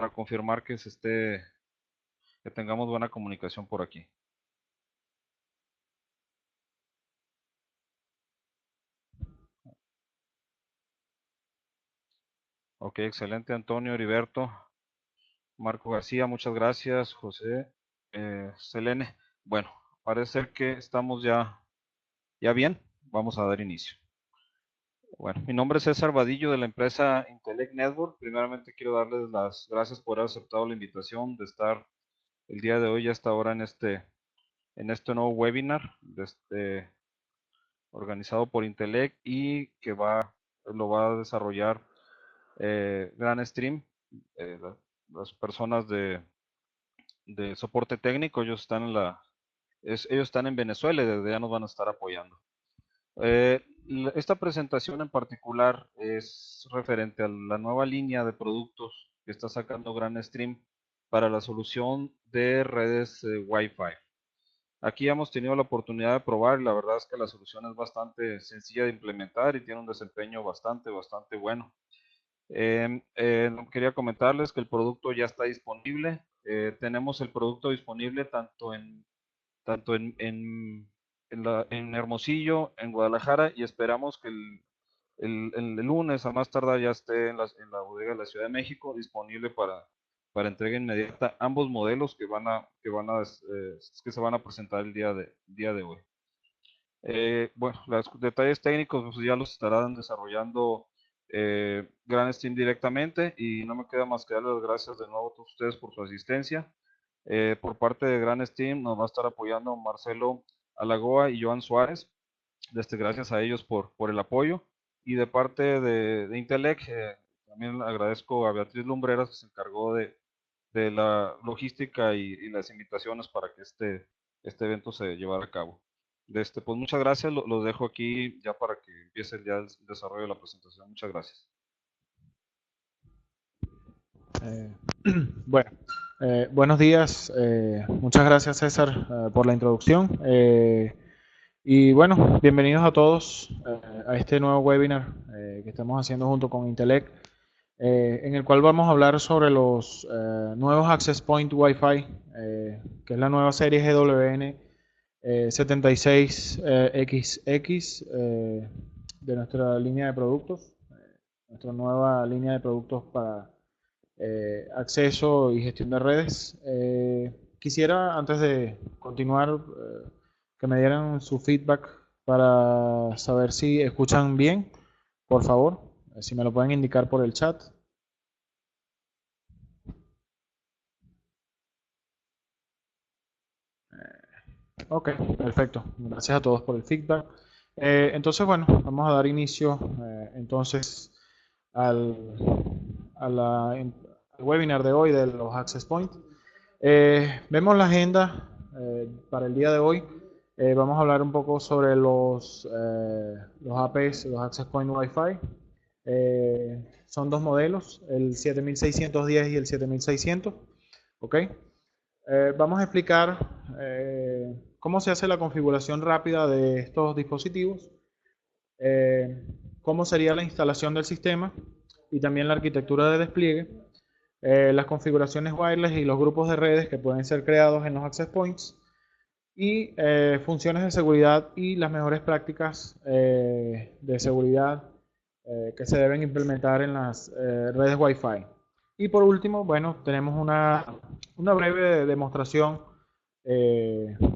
para confirmar que que tengamos buena comunicación por aquí. Ok, excelente, Antonio, Heriberto, Marco García, muchas gracias, José, Selene. Bueno, parece ser que estamos ya bien, vamos a dar inicio. Bueno, mi nombre es César Vadillo de la empresa Intellect Network. Primeramente quiero darles las gracias por haber aceptado la invitación de estar el día de hoy a esta hora en este nuevo webinar organizado por Intellect y que lo va a desarrollar Gran Stream, las personas de soporte técnico. Ellos están en Venezuela y desde allá nos van a estar apoyando. Esta presentación en particular es referente a la nueva línea de productos que está sacando Gran Stream para la solución de redes Wi-Fi. Aquí hemos tenido la oportunidad de probar y la verdad es que la solución es bastante sencilla de implementar y tiene un desempeño bastante bueno. Quería comentarles que el producto ya está disponible. Tenemos el producto disponible tanto en Hermosillo, en Guadalajara, y esperamos que el lunes a más tardar ya esté en la bodega de la Ciudad de México disponible para entrega inmediata ambos modelos que se van a presentar el día de hoy. Bueno, los detalles técnicos pues, ya los estarán desarrollando Gran Steam directamente y no me queda más que darles las gracias de nuevo a todos ustedes por su asistencia. Por parte de Gran Steam nos va a estar apoyando Marcelo Alagoa y Joan Suárez. Gracias a ellos por el apoyo. Y de parte de Intelec, también agradezco a Beatriz Lumbreras que se encargó de la logística y las invitaciones para que este evento se llevara a cabo. Pues muchas gracias, los dejo aquí ya para que empiece ya el desarrollo de la presentación. Muchas gracias. Eh, bueno, buenos días. Muchas gracias, César, por la introducción. Y bueno, bienvenidos a todos a este nuevo webinar que estamos haciendo junto con Intellect, en el cual vamos a hablar sobre los nuevos Access Point Wi-Fi, que es la nueva serie GWN 76XX de nuestra línea de productos, nuestra nueva línea de productos para acceso y gestión de redes. Quisiera, antes de continuar, que me dieran su feedback para saber si escuchan bien, por favor, si me lo pueden indicar por el chat. Ok, perfecto. Gracias a todos por el feedback. Entonces, bueno, vamos a dar inicio entonces al, al webinar de hoy de los Access Point. Vemos la agenda para el día de hoy. Vamos a hablar un poco sobre los APs, los Access Point Wi-Fi. Son dos modelos, el 7610 y el 7600. ¿Ok? Vamos a explicar cómo se hace la configuración rápida de estos dispositivos, eh, cómo sería la instalación del sistema y también la arquitectura de despliegue, las configuraciones wireless y los grupos de redes que pueden ser creados en los access points y funciones de seguridad y las mejores prácticas de seguridad que se deben implementar en las redes Wi-Fi. Y por último, bueno, tenemos una breve demostración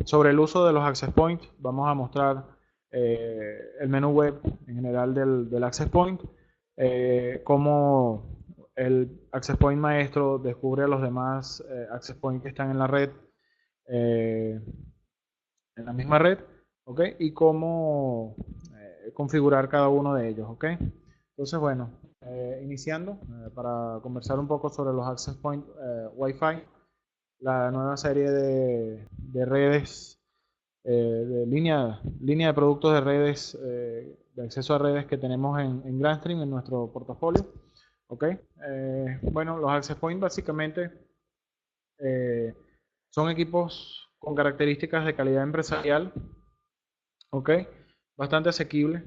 sobre el uso de los access points. Vamos a mostrar el menú web en general del access point, cómo el access point maestro descubre a los demás access points que están en la red, eh, en la misma red, ¿ok? Y cómo configurar cada uno de ellos, ¿ok? Entonces, bueno, iniciando para conversar un poco sobre los access point Wi-Fi, la nueva serie de redes, de línea de productos de redes, de acceso a redes que tenemos en Grandstream en nuestro portafolio, ¿ok? Bueno, los access point básicamente eh, son equipos con características de calidad empresarial, ¿ok? Bastante asequible,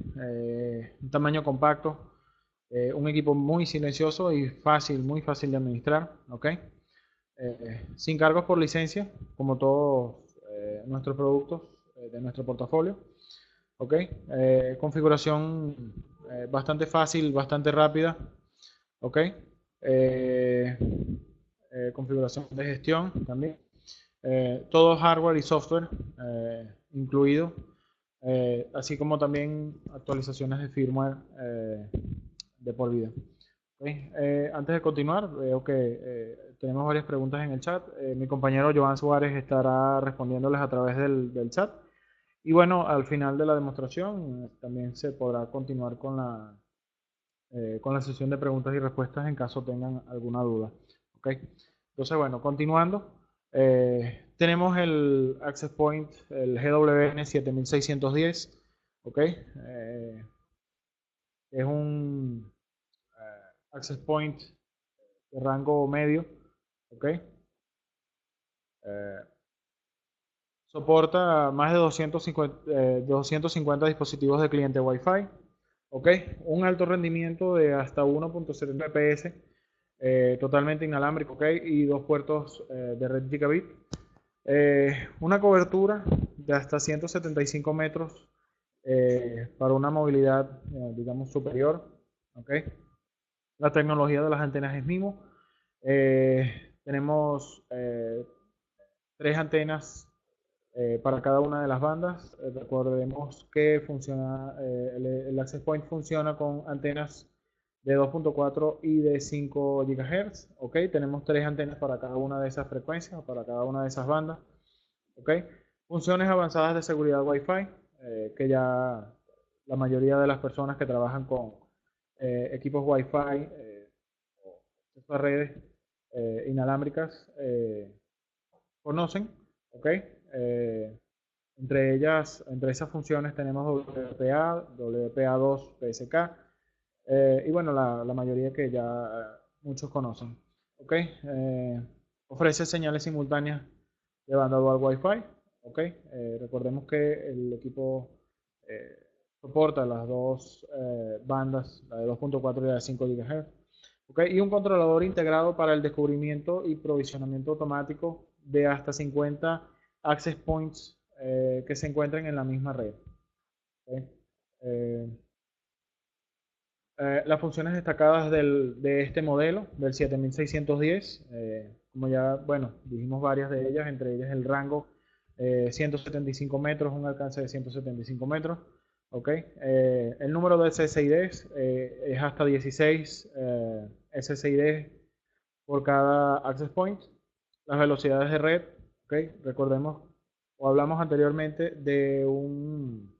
un tamaño compacto, Un equipo muy silencioso y fácil, muy fácil de administrar, ¿ok? Sin cargos por licencia, como todos nuestros productos de nuestro portafolio, ¿ok? Configuración bastante fácil, bastante rápida, ¿ok? Eh, Configuración de gestión también. Todo hardware y software incluido, así como también actualizaciones de firmware de por vida. Okay. Antes de continuar, veo que tenemos varias preguntas en el chat. Mi compañero Joan Suárez estará respondiéndoles a través del chat. Y bueno, al final de la demostración también se podrá continuar con la sesión de preguntas y respuestas en caso tengan alguna duda. Okay. Entonces, bueno, continuando, tenemos el Access Point, el GWN 7610. Okay. Es un Access Point de rango medio. Okay. Soporta más de 250 dispositivos de cliente Wi-Fi. Okay. Un alto rendimiento de hasta 1.70 fps, totalmente inalámbrico, okay, y dos puertos de red gigabit. Una cobertura de hasta 175 metros para una movilidad, digamos, superior. Okay. La tecnología de las antenas es MIMO. Tenemos tres antenas para cada una de las bandas. Recordemos que el Access Point funciona con antenas de 2.4 y de 5 GHz. Okay. Tenemos tres antenas para cada una de esas frecuencias, para cada una de esas bandas. Okay. Funciones avanzadas de seguridad Wi-Fi, que ya la mayoría de las personas que trabajan con equipos Wi-Fi o acceso a redes inalámbricas conocen. Okay. Entre esas funciones tenemos WPA, WPA2, PSK, y bueno, la mayoría que ya muchos conocen. Okay. Ofrece señales simultáneas de banda dual Wi-Fi. Okay. Recordemos que el equipo soporta las dos bandas, la de 2.4 y la de 5 GHz. Okay. Y un controlador integrado para el descubrimiento y provisionamiento automático de hasta 50 access points que se encuentren en la misma red. Okay. Las funciones destacadas de este modelo, del 7610, como ya, bueno, dijimos varias de ellas, entre ellas el rango 175 metros, un alcance de 175 metros. Okay. El número de SSIDs es hasta 16 SSIDs por cada access point. Las velocidades de red, okay. Recordemos o hablamos anteriormente de un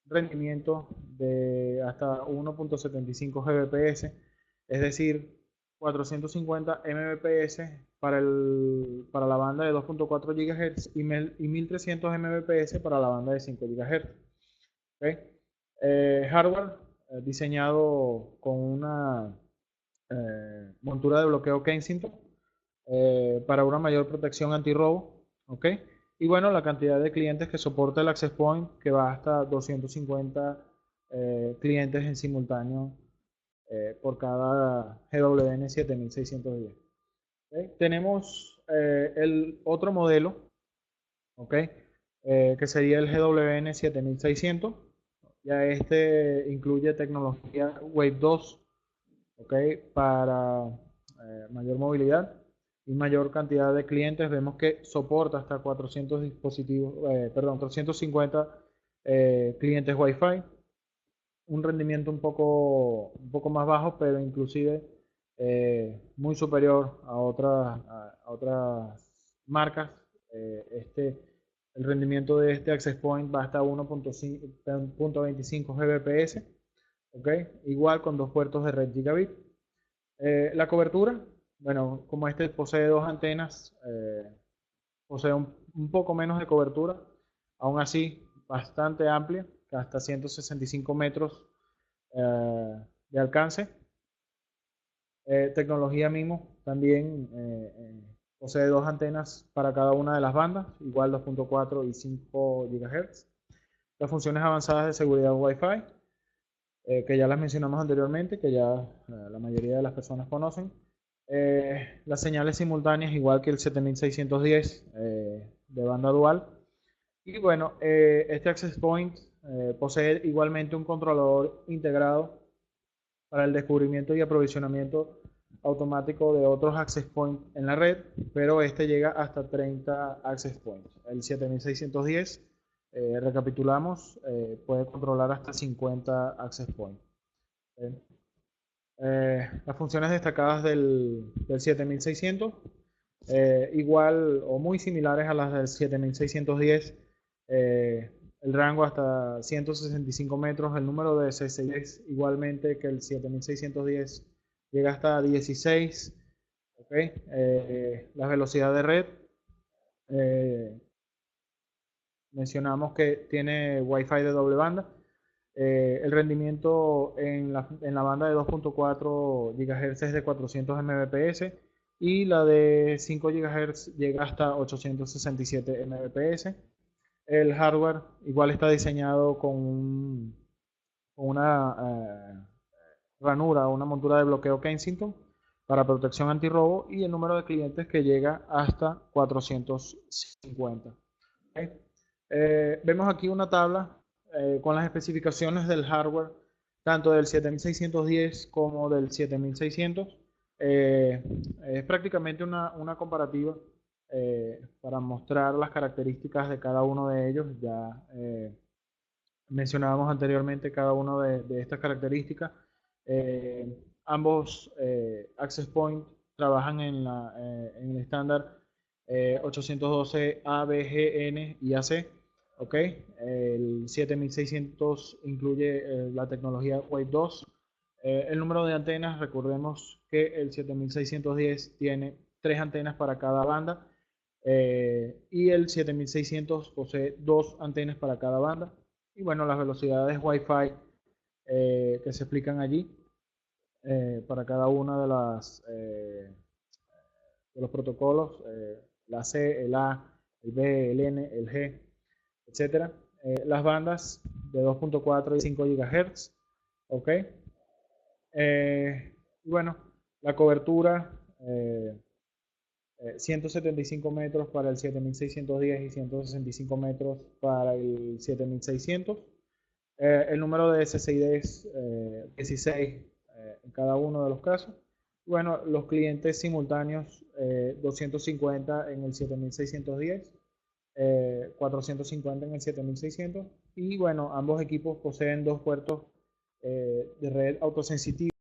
rendimiento de hasta 1.75 Gbps, es decir, 450 Mbps para la banda de 2.4 GHz y 1300 Mbps para la banda de 5 GHz. Okay. Hardware diseñado con una montura de bloqueo Kensington para una mayor protección antirrobo. Okay. Y bueno, la cantidad de clientes que soporta el Access Point, que va hasta 250 clientes en simultáneo por cada GWN 7610. Okay. Tenemos el otro modelo, okay, que sería el GWN 7600. Ya este incluye tecnología Wave 2, okay, para mayor movilidad y mayor cantidad de clientes. Vemos que soporta hasta 400 dispositivos, 350 clientes Wi-Fi, un rendimiento un poco más bajo, pero inclusive muy superior a otras marcas. El rendimiento de este Access Point va hasta 1.25 Gbps, okay, igual con dos puertos de red gigabit. La cobertura, bueno, como este posee dos antenas, posee un poco menos de cobertura, aún así bastante amplia, hasta 165 metros de alcance. Tecnología MIMO también posee dos antenas para cada una de las bandas, igual 2.4 y 5 GHz. Las funciones avanzadas de seguridad Wi-Fi. que ya las mencionamos anteriormente, que ya la mayoría de las personas conocen. Las señales simultáneas, igual que el 7610 de banda dual. Y bueno, este Access Point posee igualmente un controlador integrado para el descubrimiento y aprovisionamiento automático de otros access points en la red, pero este llega hasta 30 access points. El 7610, recapitulamos, puede controlar hasta 50 access points. Las funciones destacadas del 7600, igual o muy similares a las del 7610, el rango hasta 165 metros, el número de CCIs igualmente que el 7610 llega hasta 16, ¿okay? La velocidad de red, eh, mencionamos que tiene Wi-Fi de doble banda. El rendimiento en la banda de 2.4 GHz es de 400 Mbps y la de 5 GHz llega hasta 867 Mbps. El hardware igual está diseñado con una ranura, una montura de bloqueo Kensington para protección antirrobo y el número de clientes que llega hasta 450. ¿Okay? Vemos aquí una tabla con las especificaciones del hardware, tanto del 7610 como del 7600. Es prácticamente una comparativa para mostrar las características de cada uno de ellos. Ya mencionábamos anteriormente cada uno de estas características. Ambos Access Point trabajan en el estándar 812 ABGN y AC. ¿Ok? El 7600 incluye la tecnología Wave 2. El número de antenas, recordemos que el 7610 tiene 3 antenas para cada banda y el 7600 posee 2 antenas para cada banda. Y bueno, las velocidades Wi-Fi que se explican allí para cada una de los protocolos, la C, el A, el B, el N, el G, etcétera. Las bandas de 2.4 y 5 GHz, ¿ok? Y bueno, la cobertura 175 metros para el 7610 y 165 metros para el 7600. El número de SSID es 16 en cada uno de los casos. Bueno, los clientes simultáneos 250 en el 7610, 450 en el 7600 y bueno, ambos equipos poseen dos puertos de red autosensitiva,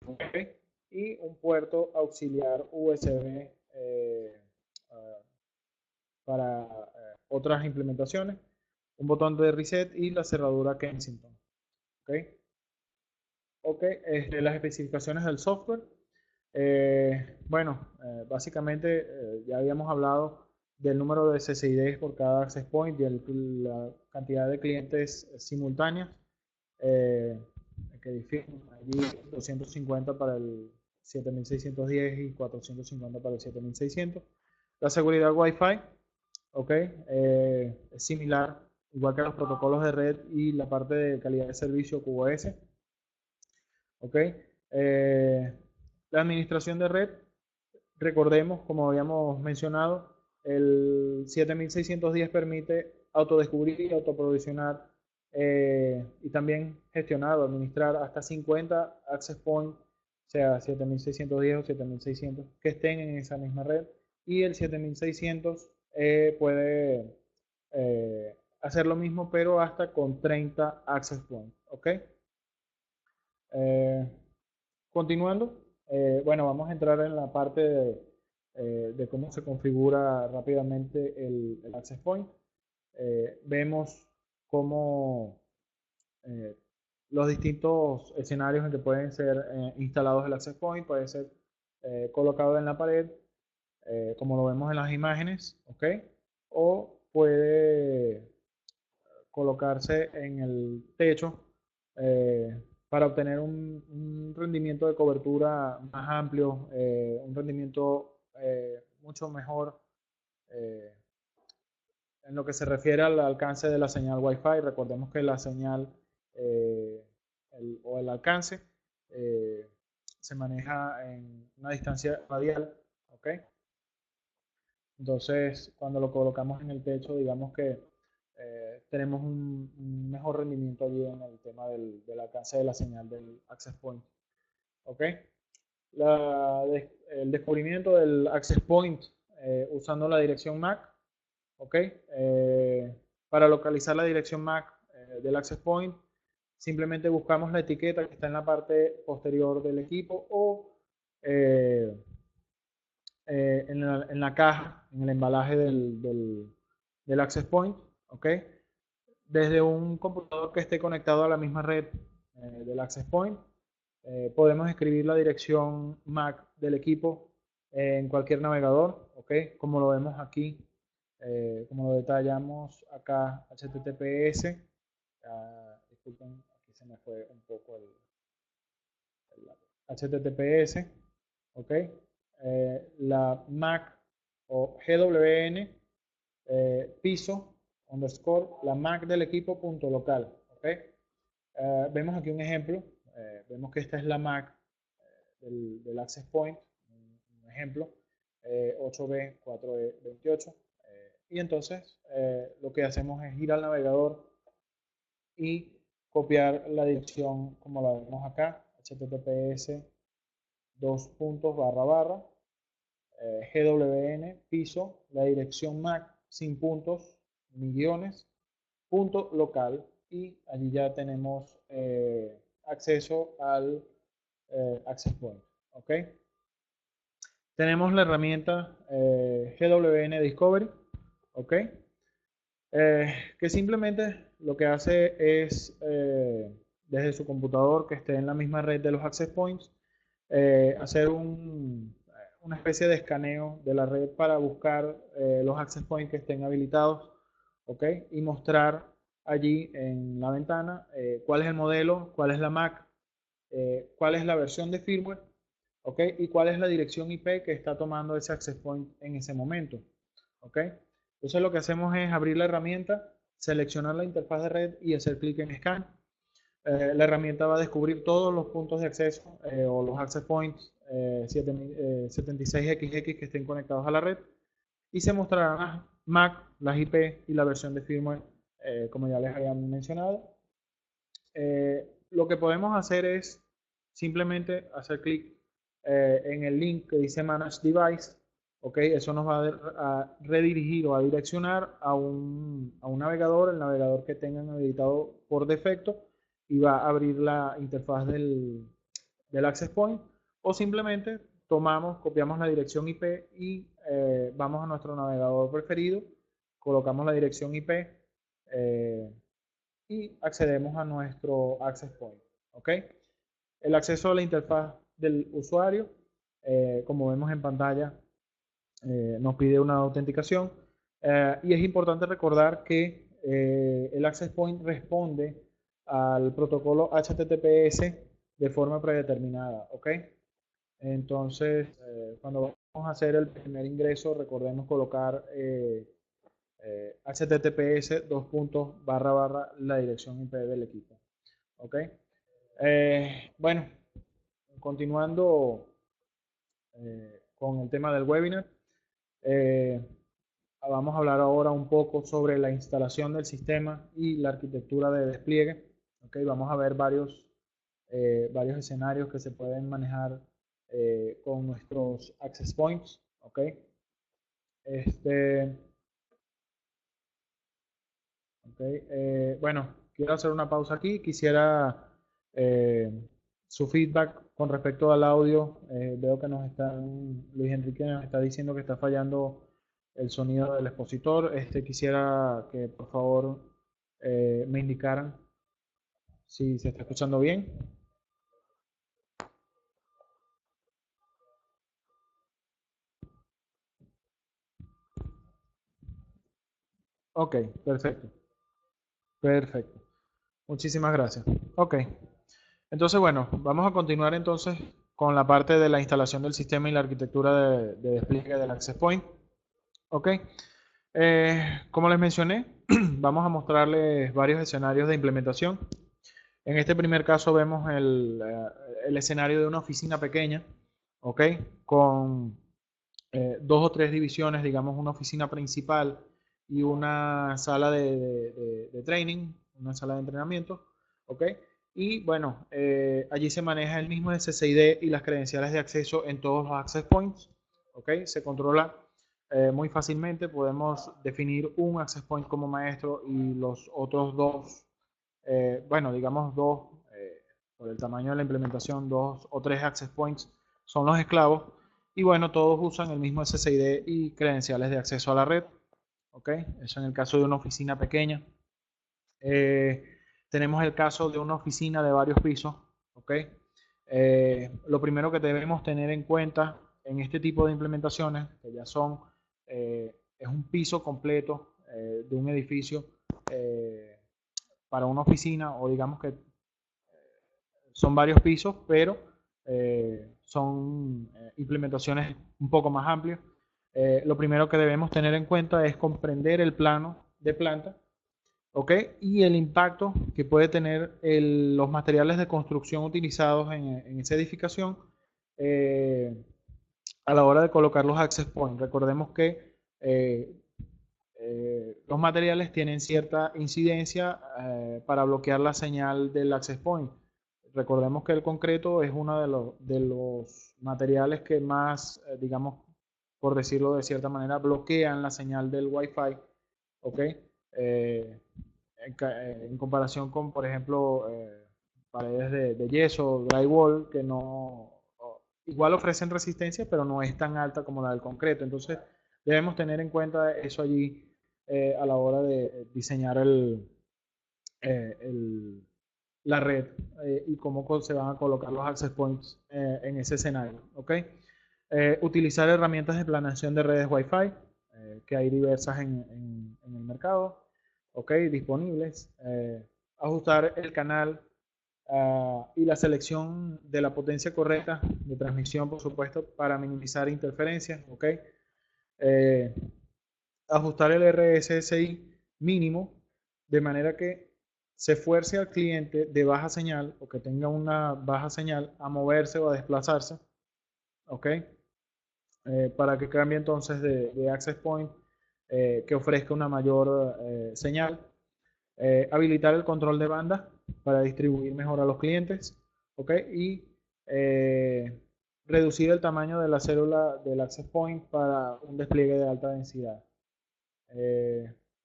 ¿okay? Y un puerto auxiliar USB uh, para otras implementaciones, un botón de reset y la cerradura Kensington. ¿Okay? Las especificaciones del software. Bueno, básicamente ya habíamos hablado del número de CCIDs por cada access point y la cantidad de clientes simultáneos que difieren. Allí 250 para el 7610 y 450 para el 7600. La seguridad Wi-Fi, ok, es similar, igual que los protocolos de red y la parte de calidad de servicio QoS. ¿Ok? La administración de red, recordemos, como habíamos mencionado, el 7610 permite autodescubrir y autoprovisionar y también gestionar o administrar hasta 50 access points, sea 7610 o 7600, que estén en esa misma red. Y el 7600 puede hacer lo mismo, pero hasta con 30 access points. ¿Ok? Eh, Continuando, bueno, vamos a entrar en la parte de cómo se configura rápidamente el Access Point. Vemos cómo eh, los distintos escenarios en que pueden ser instalados el Access Point, puede ser colocado en la pared, como lo vemos en las imágenes, ¿ok? O puede colocarse en el techo para obtener un rendimiento de cobertura más amplio, un rendimiento mucho mejor eh, en lo que se refiere al alcance de la señal Wi-Fi. Recordemos que la señal o el alcance se maneja en una distancia radial, ¿ok? Entonces, cuando lo colocamos en el techo, digamos que tenemos un mejor rendimiento allí en el tema del alcance de la señal del access point, ¿ok? El descubrimiento del access point usando la dirección MAC, ¿ok? Para localizar la dirección MAC del access point, simplemente buscamos la etiqueta que está en la parte posterior del equipo o eh, en la caja, en el embalaje del access point, ¿ok? Desde un computador que esté conectado a la misma red del access point, podemos escribir la dirección MAC del equipo en cualquier navegador, ¿ok? Como lo vemos aquí, como lo detallamos acá, HTTPS. Disculpen, aquí se me fue un poco el HTTPS, ¿ok? La MAC o GWN piso underscore la MAC del equipo punto local, ¿ok? Vemos aquí un ejemplo, vemos que esta es la MAC del access point, un ejemplo, 8B4E28, y entonces lo que hacemos es ir al navegador y copiar la dirección como la vemos acá, https dos puntos barra barra GWN piso, la dirección MAC sin puntos ni guiones, punto local, y allí ya tenemos acceso al access point, ¿ok? Tenemos la herramienta GWN Discovery, ¿ok? Que simplemente lo que hace es, desde su computador que esté en la misma red de los access points, hacer una especie de escaneo de la red para buscar los access points que estén habilitados, ¿ok? Y mostrar allí en la ventana cuál es el modelo, cuál es la MAC, cuál es la versión de firmware, ¿ok? Y cuál es la dirección IP que está tomando ese access point en ese momento, ¿ok? Entonces lo que hacemos es abrir la herramienta, seleccionar la interfaz de red y hacer clic en Scan. La herramienta va a descubrir todos los puntos de acceso o los access points 76XX que estén conectados a la red y se mostrarán las MAC, las IP y la versión de firmware como ya les había mencionado. Lo que podemos hacer es simplemente hacer clic en el link que dice Manage Device. Ok, eso nos va a redirigir o a direccionar a un navegador, el navegador que tengan habilitado por defecto, y va a abrir la interfaz del Access Point, o simplemente tomamos, copiamos la dirección IP y vamos a nuestro navegador preferido, colocamos la dirección IP y accedemos a nuestro Access Point. ¿Ok? El acceso a la interfaz del usuario, como vemos en pantalla, nos pide una autenticación y es importante recordar que el Access Point responde al protocolo HTTPS de forma predeterminada, ¿ok? Entonces, cuando vamos a hacer el primer ingreso, recordemos colocar HTTPS dos puntos barra barra la dirección IP del equipo, ¿ok? Bueno, continuando con el tema del webinar, eh, vamos a hablar ahora un poco sobre la instalación del sistema y la arquitectura de despliegue. Okay, vamos a ver varios escenarios que se pueden manejar con nuestros access points. Okay. Bueno, quiero hacer una pausa aquí. Quisiera eh, su feedback con respecto al audio. Veo que Luis Enrique nos está diciendo que está fallando el sonido del expositor. Quisiera que por favor me indicaran si se está escuchando bien. Ok, perfecto. Perfecto. Muchísimas gracias. Ok. Entonces, bueno, vamos a continuar entonces con la parte de la instalación del sistema y la arquitectura de despliegue del Access Point. Ok. Como les mencioné, vamos a mostrarles varios escenarios de implementación. En este primer caso vemos el escenario de una oficina pequeña, ¿ok? Con dos o tres divisiones, digamos una oficina principal y una sala de training, una sala de entrenamiento, ¿ok? Y bueno, allí se maneja el mismo SSID y las credenciales de acceso en todos los access points, ¿ok? Se controla muy fácilmente, podemos definir un access point como maestro y los otros dos, bueno, digamos dos, por el tamaño de la implementación, dos o tres access points son los esclavos. Y bueno, todos usan el mismo SSID y credenciales de acceso a la red. ¿Ok? Eso en el caso de una oficina pequeña. Eh, tenemos el caso de una oficina de varios pisos. ¿Ok? Lo primero que debemos tener en cuenta en este tipo de implementaciones, que ya son, es un piso completo de un edificio para una oficina, o digamos que son varios pisos, pero son implementaciones un poco más amplias. Lo primero que debemos tener en cuenta es comprender el plano de planta, ¿ok? Y el impacto que puede tener los materiales de construcción utilizados en esa edificación eh, a la hora de colocar los access points. Recordemos que los materiales tienen cierta incidencia para bloquear la señal del access point. Recordemos que el concreto es uno de los materiales que más, digamos, por decirlo de cierta manera, bloquean la señal del Wi-Fi, ¿ok? En comparación con, por ejemplo, paredes de yeso, drywall, que no, igual ofrecen resistencia, pero no es tan alta como la del concreto. Entonces, debemos tener en cuenta eso allí a la hora de diseñar eh, el, la red y cómo se van a colocar los access points en ese escenario. ¿Okay? Utilizar herramientas de planeación de redes Wi-Fi, que hay diversas en el mercado, ¿okay? Disponibles. Ajustar el canal y la selección de la potencia correcta de transmisión, por supuesto, para minimizar interferencias. ¿Okay? Eh, ajustar el RSSI mínimo de manera que se fuerce al cliente de baja señal o que tenga una baja señal a moverse o a desplazarse, ¿ok? Para que cambie entonces de access point que ofrezca una mayor señal. Habilitar el control de banda para distribuir mejor a los clientes, ¿ok? Y eh, reducir el tamaño de la célula del access point para un despliegue de alta densidad.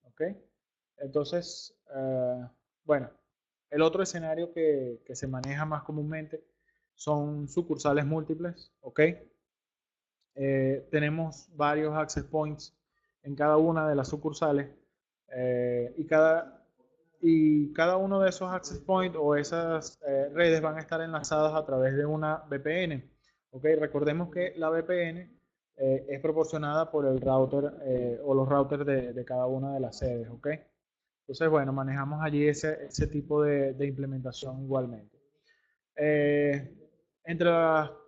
¿Ok? Entonces, bueno, el otro escenario que se maneja más comúnmente son sucursales múltiples, ¿ok? Tenemos varios access points en cada una de las sucursales y cada uno de esos access points o esas redes van a estar enlazadas a través de una VPN. ¿Ok? Recordemos que la VPN es proporcionada por el router o los routers de cada una de las sedes. ¿Ok? Entonces, bueno, manejamos allí ese tipo de implementación igualmente. Eh, entre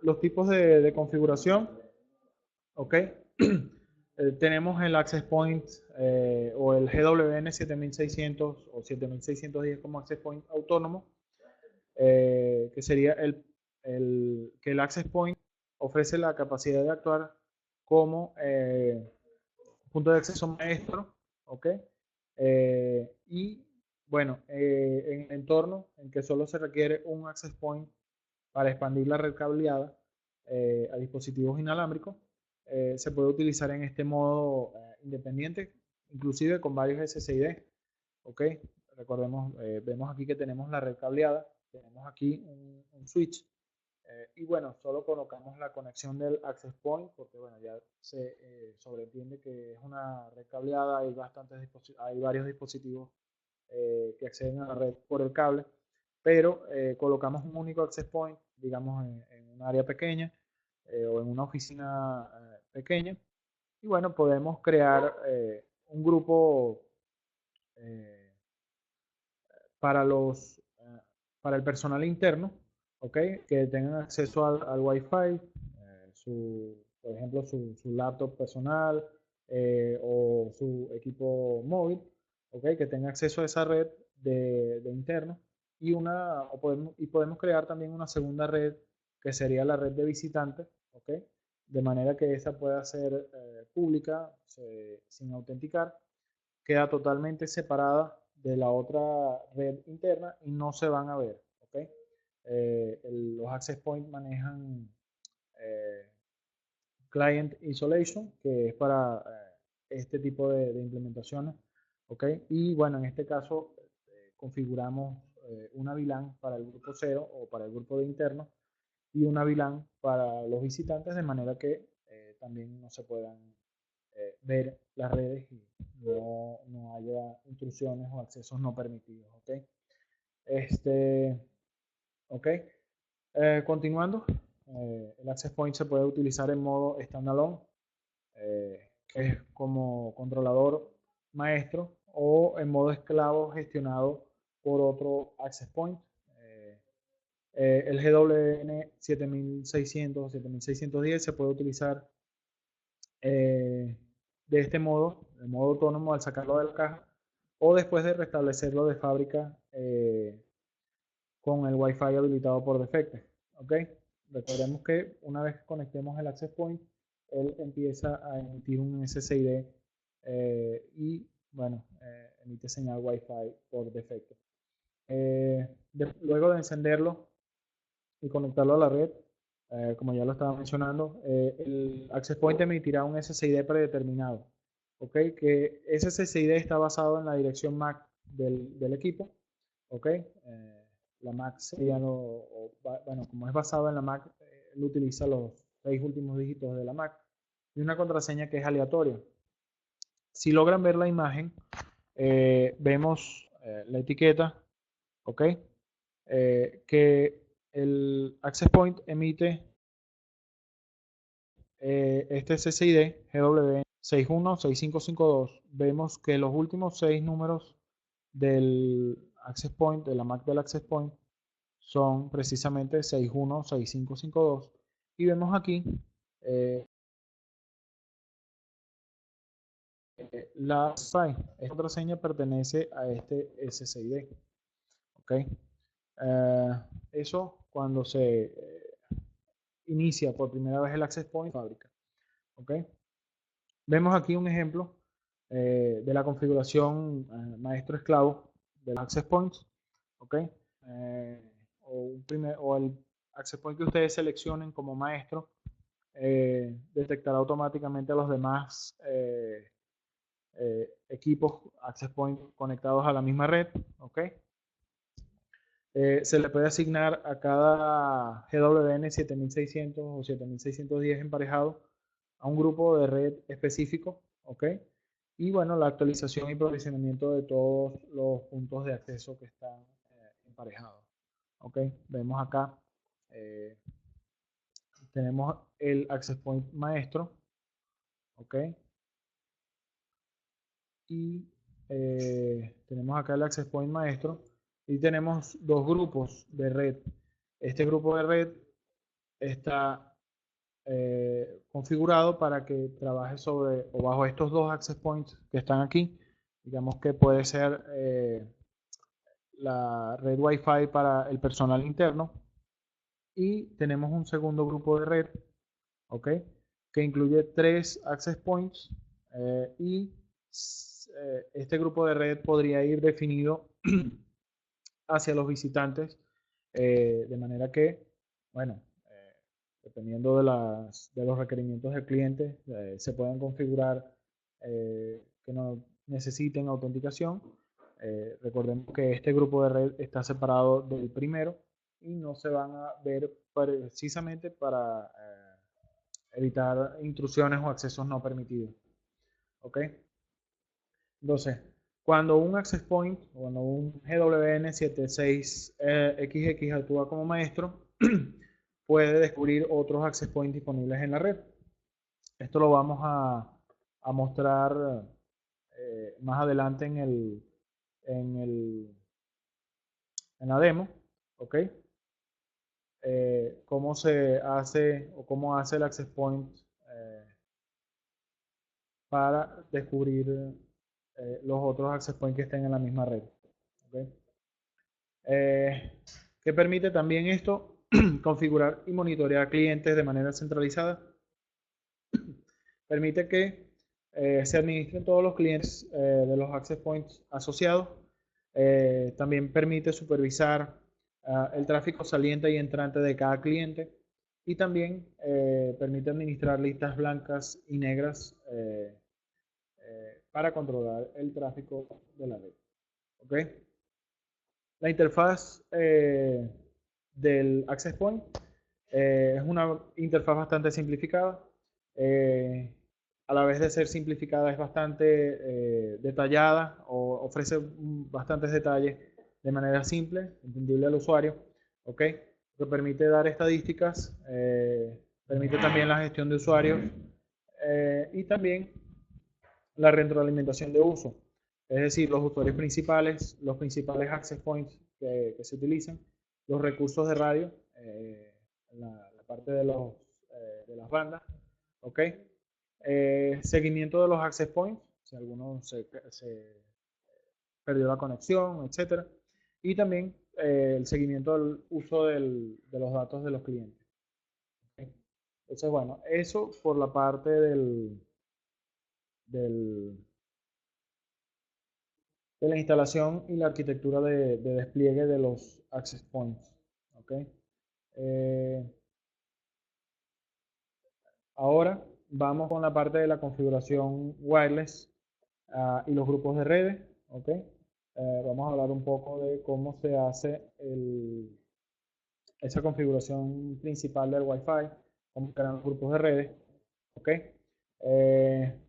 los tipos de configuración, ¿ok? Tenemos el Access Point o el GWN 7600 o 7610 como Access Point autónomo, que sería que el Access Point ofrece la capacidad de actuar como punto de acceso maestro, ¿ok? Y bueno, en el entorno en que solo se requiere un Access Point para expandir la red cableada a dispositivos inalámbricos, se puede utilizar en este modo independiente, inclusive con varios SSID. ¿Ok? Recordemos, vemos aquí que tenemos la red cableada, tenemos aquí un switch y bueno, solo colocamos la conexión del access point porque bueno, ya se sobreentiende que es una red cableada, hay varios dispositivos que acceden a la red por el cable, pero colocamos un único access point, digamos, en un área pequeña o en una oficina pequeña y bueno, podemos crear un grupo eh, para para el personal interno, ¿ok? Que tengan acceso al Wi-Fi, por ejemplo, su laptop personal o su equipo móvil, ¿ok? Que tenga acceso a esa red de interno. y podemos crear también una segunda red que sería la red de visitantes, ¿ok? De manera que esa pueda ser pública, sin autenticar, queda totalmente separada de la otra red interna y no se van a ver, ¿ok? Los access points manejan eh, client isolation, que es para este tipo de implementaciones, ¿ok? Y bueno, en este caso configuramos una VLAN para el grupo 0 o para el grupo de interno y una VLAN para los visitantes de manera que también no se puedan ver las redes y no haya intrusiones o accesos no permitidos, ¿ok? Este, ¿ok? Continuando, el access point se puede utilizar en modo standalone, que es como controlador maestro, o en modo esclavo gestionado por otro access point. El GWN 7600 o 7610 se puede utilizar de este modo, de modo autónomo al sacarlo de la caja, o después de restablecerlo de fábrica con el Wi-Fi habilitado por defecto. ¿Ok? Recordemos que una vez que conectemos el access point, él empieza a emitir un SSID y, bueno, emite señal Wi-Fi por defecto. Luego de encenderlo y conectarlo a la red, como ya lo estaba mencionando, el access point emitirá un SSID predeterminado. ¿Ok? Que ese SSID está basado en la dirección MAC del equipo. ¿Ok? La MAC sería bueno, como es basado en la MAC, él utiliza los 6 últimos dígitos de la MAC y una contraseña que es aleatoria. Si logran ver la imagen, vemos la etiqueta, ¿ok? Que el access point emite este SSID GW 616552. Vemos que los últimos 6 números del access point, de la MAC del access point, son precisamente 616552. Y vemos aquí eh, la SAI. Esta contraseña pertenece a este SSID. ¿Ok? Eso cuando se inicia por primera vez el access point fábrica. ¿Ok? Vemos aquí un ejemplo de la configuración maestro-esclavo de los access points. ¿Ok? O el access point que ustedes seleccionen como maestro detectará automáticamente a los demás equipos access point conectados a la misma red. ¿Ok? Se le puede asignar a cada GWN 7600 o 7610 emparejado a un grupo de red específico, ¿ok? Y bueno, la actualización y provisionamiento de todos los puntos de acceso que están emparejados, ¿ok? Vemos acá, eh, tenemos el access point maestro, ¿ok? Y tenemos acá el access point maestro y tenemos dos grupos de red. Este grupo de red está configurado para que trabaje sobre o bajo estos dos access points que están aquí. Digamos que puede ser la red Wi-Fi para el personal interno y tenemos un segundo grupo de red, ¿ok? Que incluye tres access points y este grupo de red podría ir definido hacia los visitantes de manera que, bueno, dependiendo de los requerimientos del cliente, se pueden configurar que no necesiten autenticación. Recordemos que este grupo de red está separado del primero y no se van a ver precisamente para evitar intrusiones o accesos no permitidos. ¿Ok? Entonces, cuando un access point, cuando un GWN76XX actúa como maestro, puede descubrir otros access points disponibles en la red. Esto lo vamos a mostrar más adelante en, el, en la demo, ¿ok? Cómo se hace o cómo hace el access point para descubrir los otros access points que estén en la misma red. ¿Okay? ¿Qué permite también esto? Configurar y monitorear clientes de manera centralizada. Permite que se administren todos los clientes de los access points asociados. También permite supervisar el tráfico saliente y entrante de cada cliente. Y también permite administrar listas blancas y negras para controlar el tráfico de la red. ¿Okay? La interfaz del Access Point es una interfaz bastante simplificada. A la vez de ser simplificada, es bastante detallada o ofrece bastantes detalles de manera simple, entendible al usuario. ¿Ok? Que permite dar estadísticas, permite también la gestión de usuarios y también la retroalimentación de uso. Es decir, los usuarios principales, los principales access points que se utilizan, los recursos de radio, la parte de las bandas, ¿ok? Seguimiento de los access points, si alguno se perdió la conexión, etcétera. Y también el seguimiento del uso de los datos de los clientes. ¿Okay? Entonces, bueno, eso por la parte del de la instalación y la arquitectura de despliegue de los access points. ¿Okay? Eh, Ahora vamos con la parte de la configuración wireless y los grupos de redes. ¿Okay? Vamos a hablar un poco de cómo se hace esa configuración principal del Wi-Fi, cómo crean los grupos de redes. ¿Okay?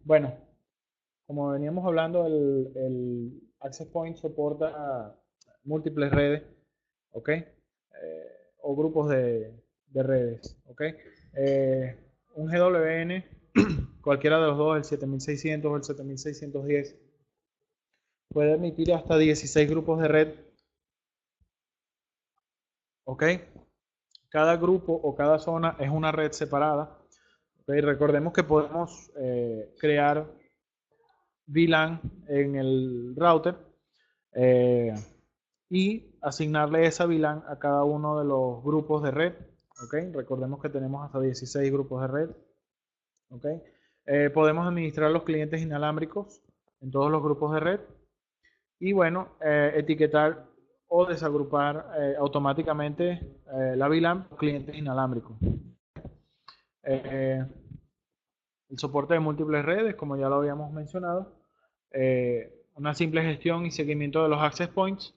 Bueno, como veníamos hablando, el Access Point soporta múltiples redes, ¿ok? O grupos de redes, ¿ok? Un GWN, cualquiera de los dos, el 7600 o el 7610, puede admitir hasta 16 grupos de red, ¿ok? Cada grupo o cada zona es una red separada. ¿Okay? Recordemos que podemos crear VLAN en el router eh, y asignarle esa VLAN a cada uno de los grupos de red. ¿Okay? Recordemos que tenemos hasta 16 grupos de red. ¿Okay? Podemos administrar los clientes inalámbricos en todos los grupos de red. Y bueno, etiquetar o desagrupar automáticamente la VLAN por clientes inalámbricos. El soporte de múltiples redes, como ya lo habíamos mencionado. Una simple gestión y seguimiento de los access points.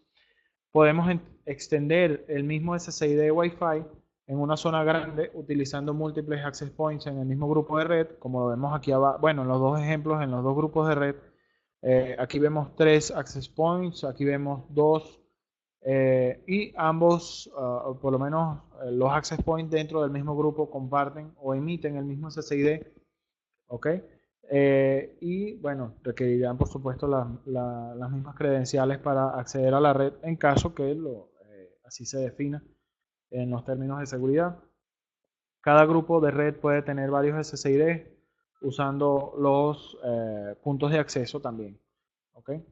Podemos extender el mismo SSID Wi-Fi en una zona grande utilizando múltiples access points en el mismo grupo de red, como lo vemos aquí abajo, bueno, en los dos ejemplos, en los dos grupos de red. Aquí vemos 3 access points, aquí vemos 2 y ambos, por lo menos los access points dentro del mismo grupo comparten o emiten el mismo SSID, ¿ok? Y bueno, requerirán por supuesto las mismas credenciales para acceder a la red en caso que así se defina en los términos de seguridad. Cada grupo de red puede tener varios SSID usando los puntos de acceso también. ¿Okay?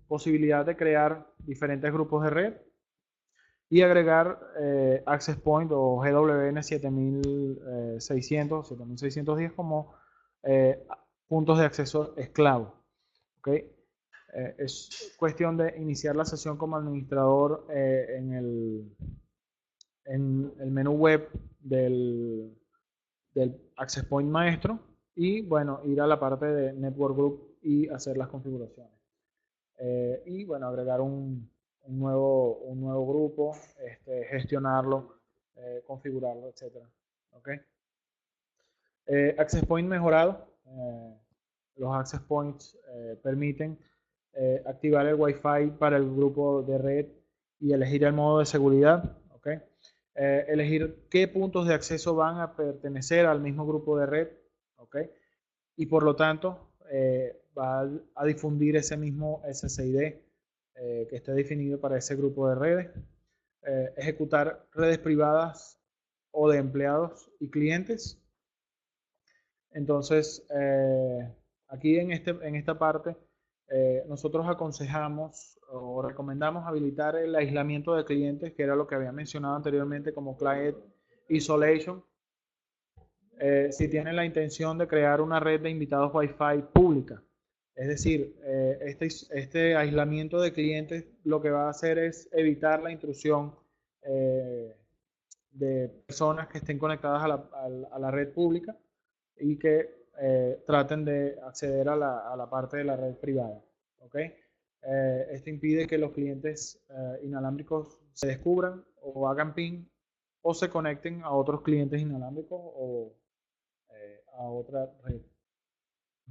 Posibilidad de crear diferentes grupos de red y agregar Access Point o GWN 7600, 7610 como puntos de acceso esclavo. ¿Okay? Es cuestión de iniciar la sesión como administrador en el menú web del Access Point maestro y bueno, ir a la parte de Network Group y hacer las configuraciones. Y bueno, agregar un nuevo grupo, gestionarlo, configurarlo, etc. ¿Okay? Access Point mejorado. Los Access Points permiten activar el Wi-Fi para el grupo de red y elegir el modo de seguridad. ¿Okay? Elegir qué puntos de acceso van a pertenecer al mismo grupo de red. ¿Okay? Y por lo tanto va a difundir ese mismo SSID que esté definido para ese grupo de redes. Ejecutar redes privadas o de empleados y clientes. Entonces, aquí en esta parte nosotros aconsejamos o recomendamos habilitar el aislamiento de clientes, que era lo que había mencionado anteriormente como Client Isolation, si tienen la intención de crear una red de invitados Wi-Fi pública. Es decir, este aislamiento de clientes lo que va a hacer es evitar la intrusión de personas que estén conectadas a la red pública y que traten de acceder a la parte de la red privada. ¿Okay? Esto impide que los clientes inalámbricos se descubran o hagan ping o se conecten a otros clientes inalámbricos o a otra red.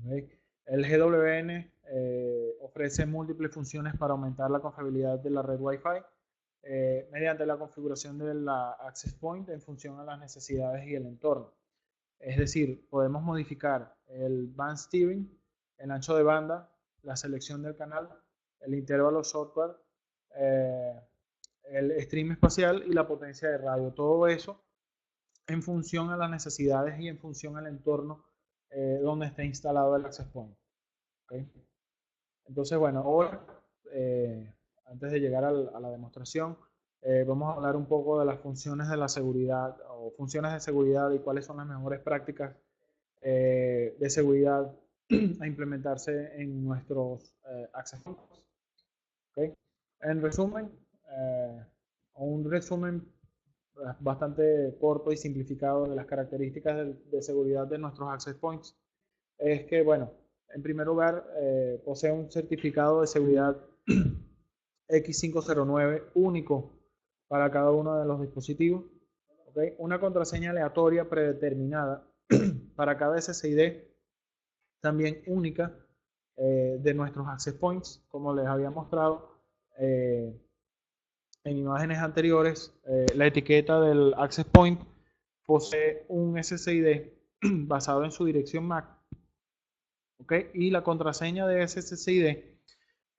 ¿Okay? El GWN ofrece múltiples funciones para aumentar la confiabilidad de la red Wi-Fi mediante la configuración de la access point en función a las necesidades y el entorno. Es decir, podemos modificar el band steering, el ancho de banda, la selección del canal, el intervalo software, el stream espacial y la potencia de radio. Todo eso en función a las necesidades y en función al entorno donde esté instalado el access point. ¿Okay? Entonces, bueno, ahora, antes de llegar a la demostración, vamos a hablar un poco de las funciones de la seguridad o funciones de seguridad y cuáles son las mejores prácticas de seguridad a implementarse en nuestros access points. ¿Okay? En resumen, un resumen bastante corto y simplificado de las características de seguridad de nuestros access points es que, bueno, en primer lugar, posee un certificado de seguridad X509 único para cada uno de los dispositivos. ¿Okay? Una contraseña aleatoria predeterminada para cada SSID, también única de nuestros access points, como les había mostrado en imágenes anteriores. La etiqueta del access point posee un SSID basado en su dirección MAC. ¿Okay? Y la contraseña de ese SSID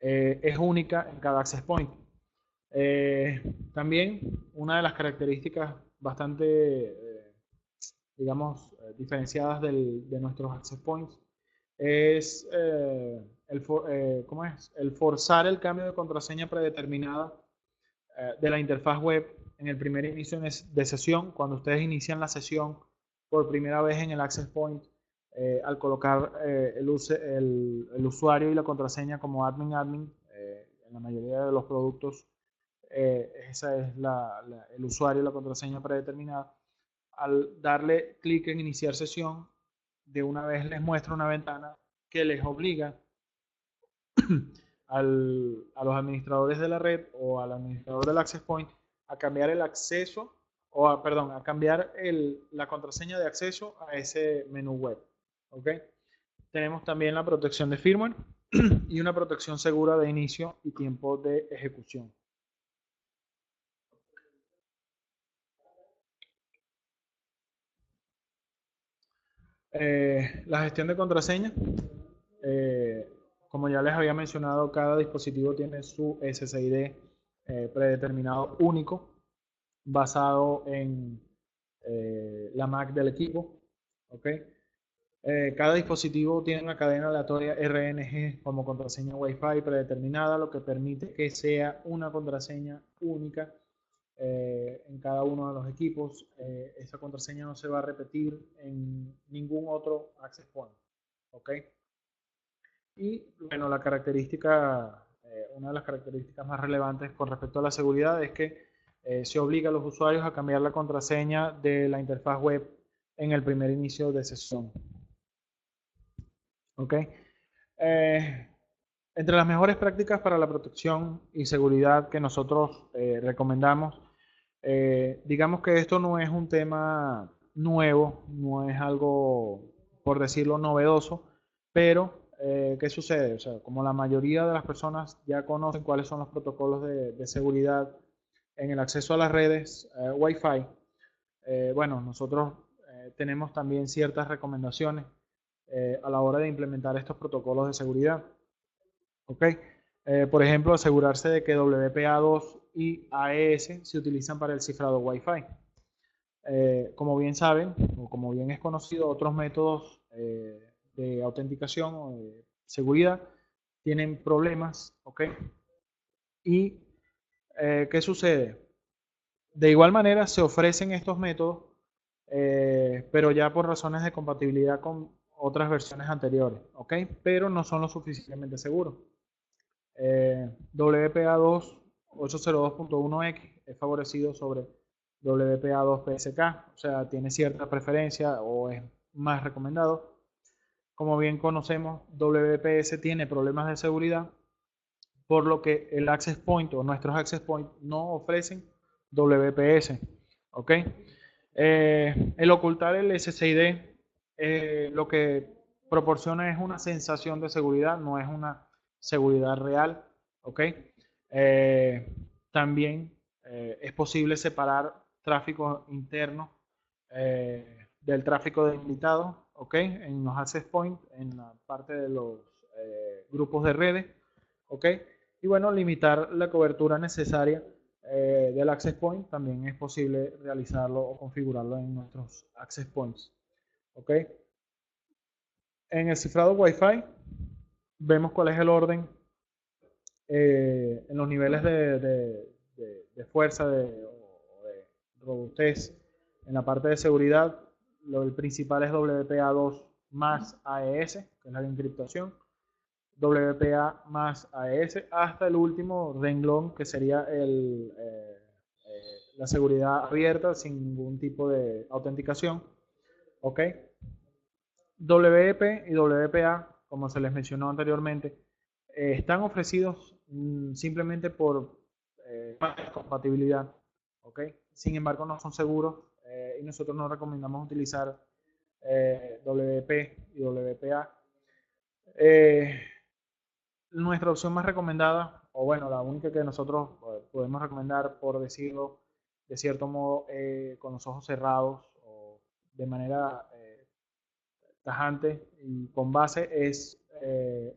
es única en cada access point. También una de las características bastante, digamos, diferenciadas de nuestros access points es, ¿cómo es? El forzar el cambio de contraseña predeterminada de la interfaz web en el primer inicio de sesión, cuando ustedes inician la sesión por primera vez en el access point, al colocar el usuario y la contraseña como admin, en la mayoría de los productos esa es el usuario y la contraseña predeterminada. Al darle clic en iniciar sesión, de una vez les muestra una ventana que les obliga a los administradores de la red o al administrador del access point a cambiar el acceso perdón, a cambiar la contraseña de acceso a ese menú web. ¿Okay? Tenemos también la protección de firmware y una protección segura de inicio y tiempo de ejecución. La gestión de contraseña. Como ya les había mencionado, cada dispositivo tiene su SSID predeterminado único, basado en la MAC del equipo. ¿Okay? Cada dispositivo tiene una cadena aleatoria RNG como contraseña Wi-Fi predeterminada, lo que permite que sea una contraseña única en cada uno de los equipos. Esa contraseña no se va a repetir en ningún otro access point. ¿Okay? Y bueno, una de las características más relevantes con respecto a la seguridad es que se obliga a los usuarios a cambiar la contraseña de la interfaz web en el primer inicio de sesión. ¿Ok? Entre las mejores prácticas para la protección y seguridad que nosotros recomendamos, digamos que esto no es un tema nuevo, no es algo, por decirlo, novedoso, pero ¿qué sucede? O sea, como la mayoría de las personas ya conocen cuáles son los protocolos de seguridad en el acceso a las redes Wi-Fi, bueno, nosotros tenemos también ciertas recomendaciones a la hora de implementar estos protocolos de seguridad. ¿Ok? Por ejemplo, asegurarse de que WPA2 y AES se utilizan para el cifrado Wi-Fi. Como bien saben, o como bien es conocido, otros métodos de autenticación o de seguridad tienen problemas, ¿ok? ¿Y qué sucede? De igual manera se ofrecen estos métodos, pero ya por razones de compatibilidad con otras versiones anteriores, ¿ok? Pero no son lo suficientemente seguros. WPA2 802.1x es favorecido sobre WPA2 PSK, o sea, tiene cierta preferencia o es más recomendado. Como bien conocemos, WPS tiene problemas de seguridad, por lo que el access point o nuestros access point no ofrecen WPS. ¿Ok? El ocultar el SSID lo que proporciona es una sensación de seguridad, no es una seguridad real. ¿Ok? Eh, También es posible separar tráfico interno del tráfico de invitados, ¿ok? En los access points, en la parte de los grupos de redes, ¿ok? Y bueno, limitar la cobertura necesaria del access point también es posible realizarlo o configurarlo en nuestros access points, ¿ok? En el cifrado Wi-Fi vemos cuál es el orden en los niveles de fuerza o de robustez en la parte de seguridad. El principal es WPA2 más AES, que es la de encriptación. WPA más AES hasta el último renglón, que sería la seguridad abierta sin ningún tipo de autenticación. ¿Ok? WP y WPA, como se les mencionó anteriormente, están ofrecidos simplemente por compatibilidad. ¿Ok? Sin embargo, no son seguros y nosotros no recomendamos utilizar WP y WPA. Nuestra opción más recomendada, o bueno, la única que nosotros podemos recomendar, por decirlo de cierto modo, con los ojos cerrados o de manera tajante y con base, es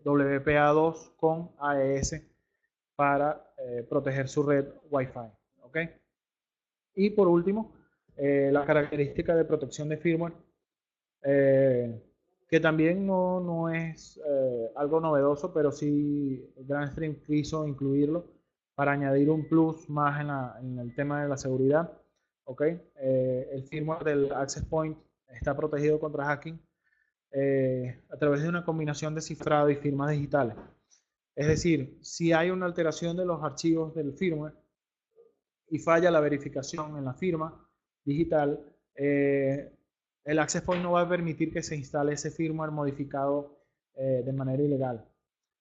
WPA2 con AES para proteger su red Wi-Fi. ¿Ok? Y por último, la característica de protección de firmware, eh, que también no es algo novedoso, pero sí Grandstream quiso incluirlo para añadir un plus más en el tema de la seguridad. ¿Okay? El firmware del access point está protegido contra hacking a través de una combinación de cifrado y firmas digitales. Es decir, si hay una alteración de los archivos del firmware y falla la verificación en la firma digital, el access point no va a permitir que se instale ese firmware modificado de manera ilegal.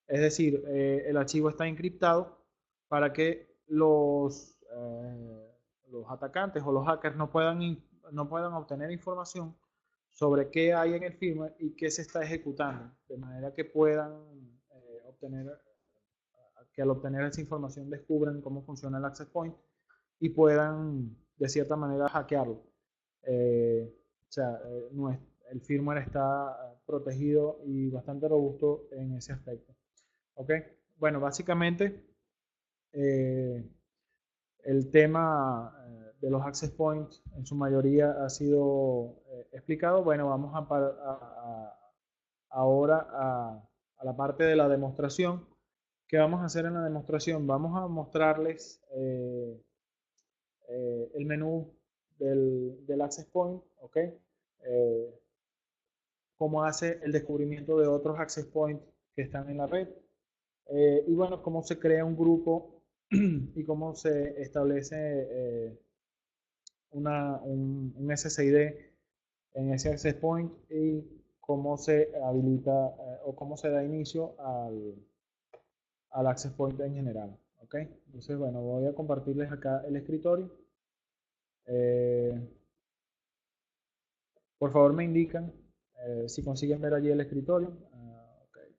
Es decir, el archivo está encriptado para que los atacantes o los hackers no puedan obtener información sobre qué hay en el firmware y qué se está ejecutando, de manera que puedan obtener, que al obtener esa información descubran cómo funciona el access point y puedan de cierta manera hackearlo. O sea, el firmware está protegido y bastante robusto en ese aspecto. ¿Ok? Bueno, básicamente el tema de los access points en su mayoría ha sido explicado. Bueno, vamos ahora a la parte de la demostración. ¿Qué vamos a hacer en la demostración? Vamos a mostrarles el menú del access point, ¿ok? Cómo hace el descubrimiento de otros access points que están en la red. Y bueno, cómo se crea un grupo y cómo se establece un SSID en ese access point y cómo se habilita o cómo se da inicio al access point en general. ¿Ok? Entonces, bueno, voy a compartirles acá el escritorio. Eh, por favor, me indican si consiguen ver allí el escritorio. Okay.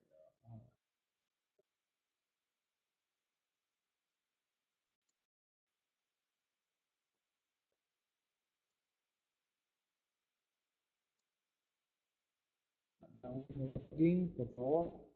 Un login, por favor.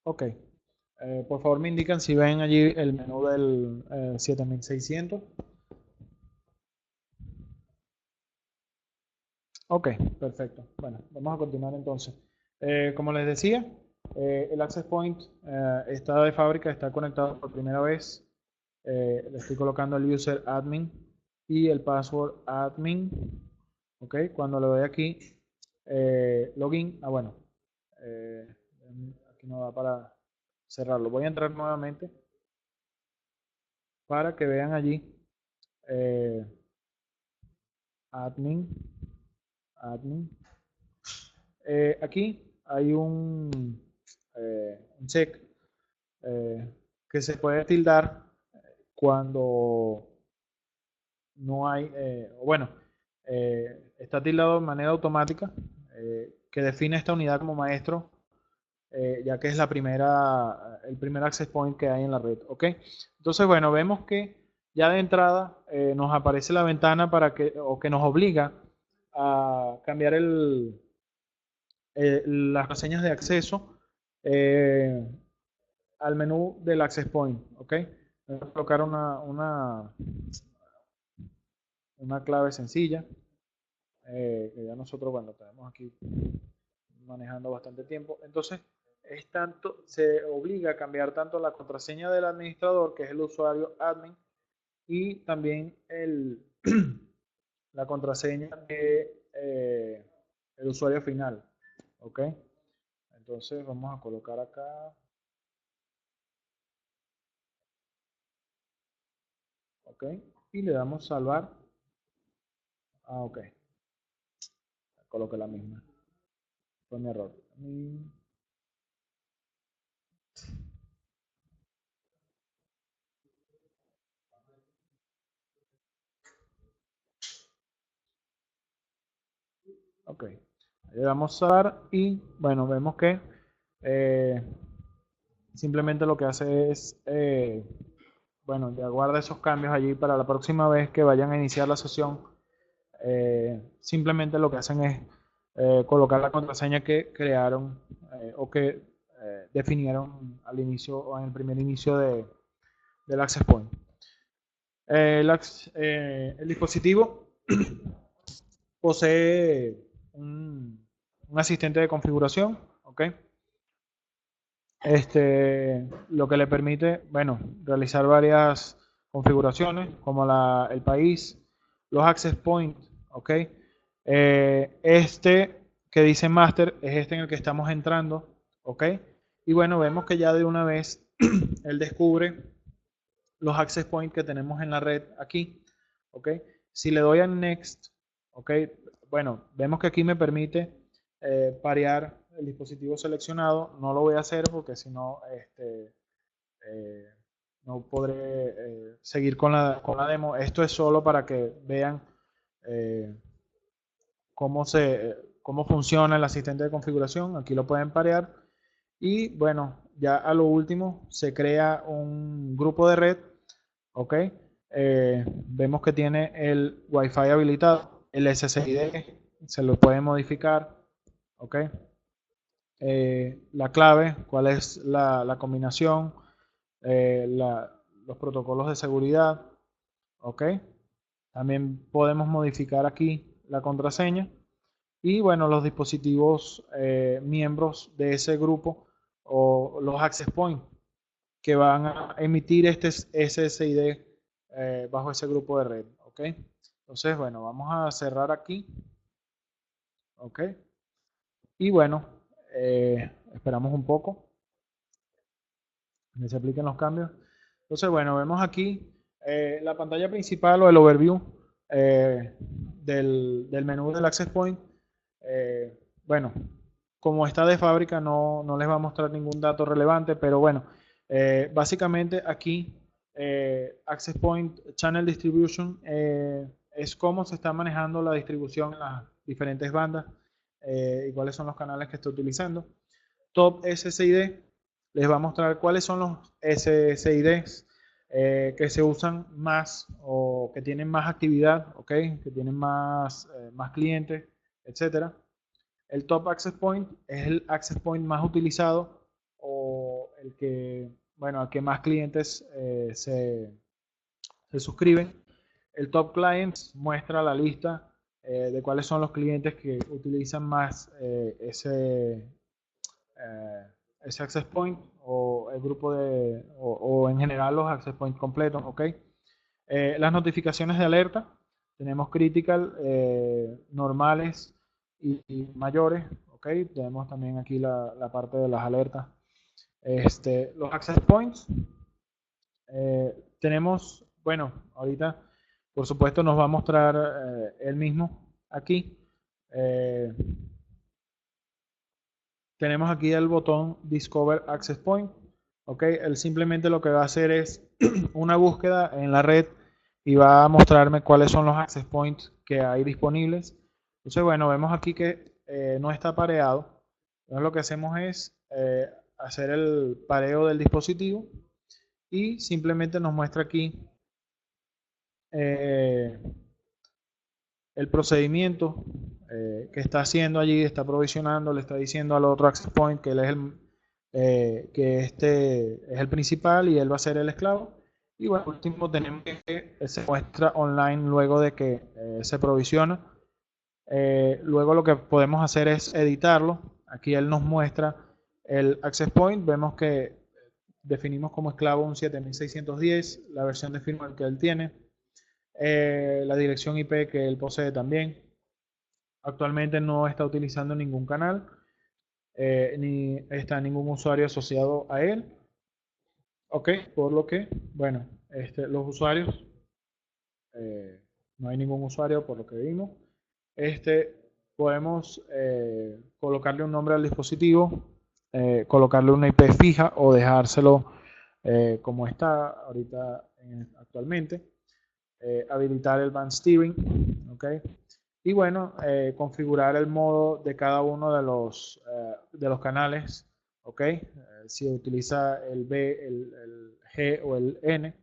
Ok. Por favor me indican si ven allí el menú del 7600. Ok, perfecto. Bueno, vamos a continuar entonces. Como les decía, el Access Point está de fábrica, está conectado por primera vez. Le estoy colocando el user admin y el password admin. Ok, cuando le doy aquí login, bueno, eh, aquí no da para cerrarlo. Voy a entrar nuevamente para que vean allí eh, admin, admin. Aquí hay un check eh, que se puede tildar cuando no hay, bueno, está tildado de manera automática, que define esta unidad como maestro, ya que es el primer access point que hay en la red, ¿ok? Entonces, bueno, vemos que ya de entrada nos aparece la ventana o que nos obliga a cambiar las reseñas de acceso eh, al menú del access point, ¿ok? Voy a colocar una clave sencilla, que ya nosotros, bueno, tenemos aquí manejando bastante tiempo. Entonces, se obliga a cambiar tanto la contraseña del administrador, que es el usuario admin, y también la contraseña de el usuario final, ¿ok? Entonces vamos a colocar acá, ¿ok? Y le damos salvar. Ok, coloqué la misma. Fue mi error. Ok, le damos salvar y bueno, vemos que eh, simplemente lo que hace es, bueno, ya guarda esos cambios allí para la próxima vez que vayan a iniciar la sesión. Simplemente lo que hacen es colocar la contraseña que crearon o que definieron al inicio o en el primer inicio del Access Point. El dispositivo posee un asistente de configuración, ¿ok? Lo que le permite, bueno, realizar varias configuraciones, como el país, los access points, ¿ok? Que dice master es este en el que estamos entrando, ¿ok? Y bueno, vemos que ya de una vez él descubre los access points que tenemos en la red aquí, ¿ok? Si le doy a next, ¿ok? Bueno, vemos que aquí me permite parear el dispositivo seleccionado. No lo voy a hacer porque si no, eh, no podré seguir con la demo. Esto es solo para que vean eh, cómo funciona el asistente de configuración. Aquí lo pueden parear. Y bueno, ya a lo último se crea un grupo de red, ¿ok? Vemos que tiene el Wi-Fi habilitado, el SSID se lo puede modificar, ¿ok? La clave, cuál es la combinación, los protocolos de seguridad, ¿ok? También podemos modificar aquí la contraseña y bueno, los dispositivos miembros de ese grupo o los access points que van a emitir este SSID bajo ese grupo de red, ¿ok? Entonces, bueno, vamos a cerrar aquí, ¿ok? Y bueno, esperamos un poco que se apliquen los cambios. Entonces, bueno, vemos aquí la pantalla principal o el overview del menú del Access Point. Bueno, como está de fábrica, no les va a mostrar ningún dato relevante, pero bueno, básicamente aquí Access Point Channel Distribution es cómo se está manejando la distribución en las diferentes bandas y cuáles son los canales que está utilizando. Top SSID les va a mostrar cuáles son los SSIDs que se usan más o que tienen más actividad, ¿okay? Que tienen más clientes, etcétera. El Top Access Point es el Access Point más utilizado o el que, bueno, a que más clientes se suscriben. El Top Clients muestra la lista de cuáles son los clientes que utilizan más ese access point o el grupo o en general los access points completos, ¿ok? Las notificaciones de alerta, tenemos critical, normales y mayores, ¿ok? Tenemos también aquí la parte de las alertas. Los access points, tenemos, bueno, ahorita por supuesto nos va a mostrar él mismo aquí. Eh, tenemos aquí el botón Discover Access Point. ¿Ok? Él simplemente lo que va a hacer es una búsqueda en la red y va a mostrarme cuáles son los access points que hay disponibles. Entonces, bueno, vemos aquí que no está pareado. Entonces, lo que hacemos es hacer el pareo del dispositivo y simplemente nos muestra aquí eh, el procedimiento que está haciendo allí, está provisionando, le está diciendo al otro access point que él es que este es el principal y él va a ser el esclavo. Y bueno, por último tenemos que se muestra online luego de que se provisiona. Luego lo que podemos hacer es editarlo. Aquí él nos muestra el access point. Vemos que definimos como esclavo un 7610, la versión de firmware que él tiene, la dirección IP que él posee también. Actualmente no está utilizando ningún canal, ni está ningún usuario asociado a él. Ok, por lo que, bueno, los usuarios, no hay ningún usuario por lo que vimos. Podemos colocarle un nombre al dispositivo, colocarle una IP fija o dejárselo como está ahorita actualmente. Habilitar el band steering, ¿ok? Y bueno, configurar el modo de cada uno de los canales, ¿ok? Si utiliza el B, el G o el N,